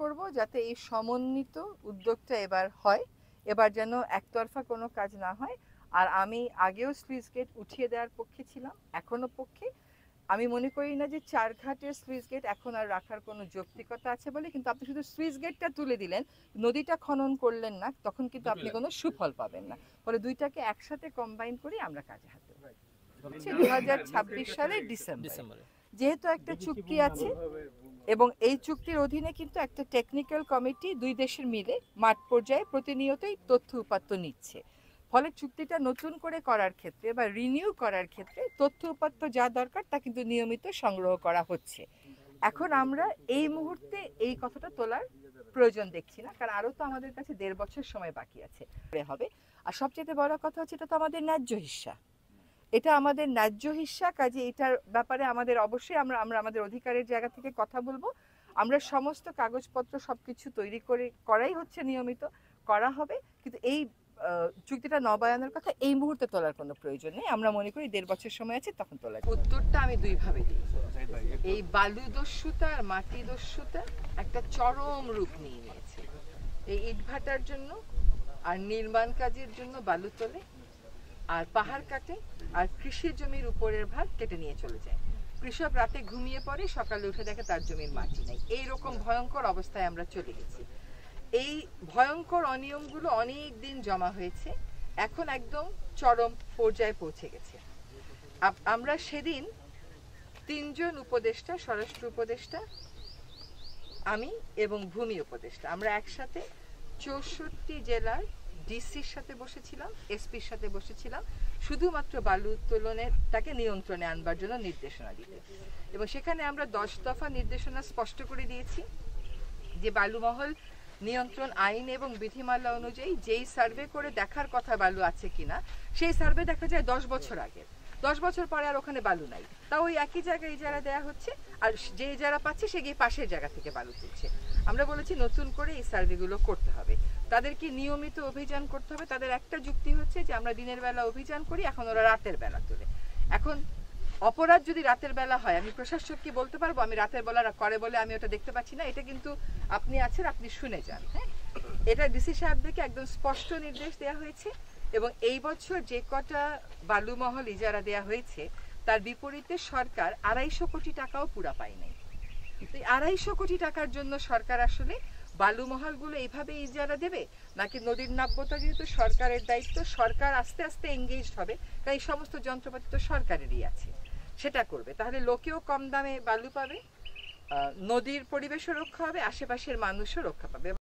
করব যাতে এই সমন্বিত উদ্যোগটা এবার হয়, এবার যেন একতরফা কোনো কাজ না হয়। আর আমি আগেও স্লুইস গেট উঠিয়ে দেওয়ার পক্ষে ছিলাম, এখনো পক্ষে। আমি মনে করি না যে চারঘাটের স্লুইস গেট এখন আর রাখার কোনো যৌক্তিকতা আছে বলে, কিন্তু আপনি শুধু স্লুইস গেটটা তুলে দিলেন, নদীটা খনন করলেন না, তখন কিন্তু আপনি কোনো সুফল পাবেন না। ফলে দুইটাকে একসাথে কম্বাইন করে আমরা কাজে হাত দেব। 2026 সালের ডিসেম্বরে যেহেতু একটা চুক্তি আছে এবং এই চুক্তির অধীনে কিন্তু একটা টেকনিক্যাল কমিটি দুই দেশের মিলে মাঠ পর্যায়ে প্রতিনিয়তই তথ্য উপাত্ত নিচ্ছে। ফলে চুক্তিটা নতুন করে করার ক্ষেত্রে বা রিনিউ করার ক্ষেত্রে তথ্য উপাত্ত যা দরকার তা কিন্তু নিয়মিত সংগ্রহ করা হচ্ছে। এখন আমরা এই মুহূর্তে এই কথাটা তোলার প্রয়োজন দেখছি না, কারণ আরও তো আমাদের কাছে 1.5 বছর সময় বাকি আছে হবে। আর সবচেয়ে বড় কথা হচ্ছে এটা তো আমাদের ন্যায্য হিস্সা, এটা আমাদের ন্যায্য হিস্সা। কাজে এটার ব্যাপারে আমাদের অবশ্যই আমরা আমাদের অধিকারের জায়গা থেকে কথা বলবো। আমরা সমস্ত কাগজপত্র সবকিছু তৈরি করাই হচ্ছে, নিয়মিত করা হবে, কিন্তু এই চুক্তিটা নবায়নের কথা এই মুহূর্তে তোলার কোনো প্রয়োজন নেই। আমরা মনে করি 1.5 বছর সময় আছে, তখন তোলা। উত্তরটা আমি দুইভাবে দিই। এই বালু দস্যুতা আর মাটি দস্যুতা একটা চরম রূপ নিয়ে নিয়েছে। এই ইটভাটার জন্য আর নির্মাণ কাজের জন্য বালু তোলে আর পাহাড় কাটে আর কৃষি জমির উপরের ভাগ কেটে নিয়ে চলে যায়। কৃষক রাতে ঘুমিয়ে পড়ে, সকালে উঠে দেখে তার জমির মাটি নেই। এইরকম ভয়ঙ্কর অবস্থায় আমরা চলে গেছি। এই ভয়ঙ্কর অনিয়মগুলো অনেক দিন জমা হয়েছে, এখন একদম চরম পর্যায়ে পৌঁছে গেছে। আমরা সেদিন 3 জন উপদেষ্টা, স্বরাষ্ট্র উপদেষ্টা, আমি এবং ভূমি উপদেষ্টা, আমরা একসাথে 64 জেলার ডিসির সাথে বসেছিলাম, এসপির সাথে বসেছিলাম, শুধুমাত্র বালু উত্তোলনটাকে নিয়ন্ত্রণে আনবার জন্য নির্দেশনা দিতে। এবং সেখানে আমরা 10 দফা নির্দেশনা স্পষ্ট করে দিয়েছি যে বালুমহল নিয়ন্ত্রণ আইন এবং বিধিমালা অনুযায়ী যেই সার্ভে করে দেখার কথা বালু আছে কিনা, সেই সার্ভে দেখা যায় 10 বছর আগে। 10 বছর পরে আর ওখানে বালু নাই, তাও ওই একই জায়গায় ইজারা দেওয়া হচ্ছে, আর যে ইজারা পাচ্ছে সে গিয়ে পাশের জায়গা থেকে বালু তুলছে। আমরা বলেছি নতুন করে এই সার্ভেগুলো করতে হবে, তাদেরকে নিয়মিত অভিযান করতে হবে। তাদের একটা যুক্তি হচ্ছে যে আমরা দিনের বেলা অভিযান করি, এখন ওরা রাতের বেলা তোলে। এখন অপরাধ যদি রাতের বেলা হয়, আমি প্রশাসককে বলতে পারবো আমি রাতের বেলা করে বলে আমি ওটা দেখতে পাচ্ছি না, এটা কিন্তু আপনি আছেন, আপনি শুনে যান। হ্যাঁ, এটা ডিসি সাহেবদেরকে একদম স্পষ্ট নির্দেশ দেওয়া হয়েছে। এবং এই বছর যে কটা বালুমহল ইজারা দেওয়া হয়েছে তার বিপরীতে সরকার 250 কোটি টাকাও পুরা পায় নাই। 250 কোটি টাকার জন্য সরকার আসলে বালুমহলগুলো এইভাবে ইজারা দেবে নাকি? নদীর নাব্যতা যেহেতু সরকারের দায়িত্ব, সরকার আস্তে আস্তে এঙ্গেজড হবে, কারণ এই সমস্ত যন্ত্রপাতি তো সরকারেরই আছে, সেটা করবে। তাহলে লোকেও কম দামে বালু পাবে, নদীর পরিবেশও রক্ষা হবে, আশেপাশের মানুষও রক্ষা পাবে।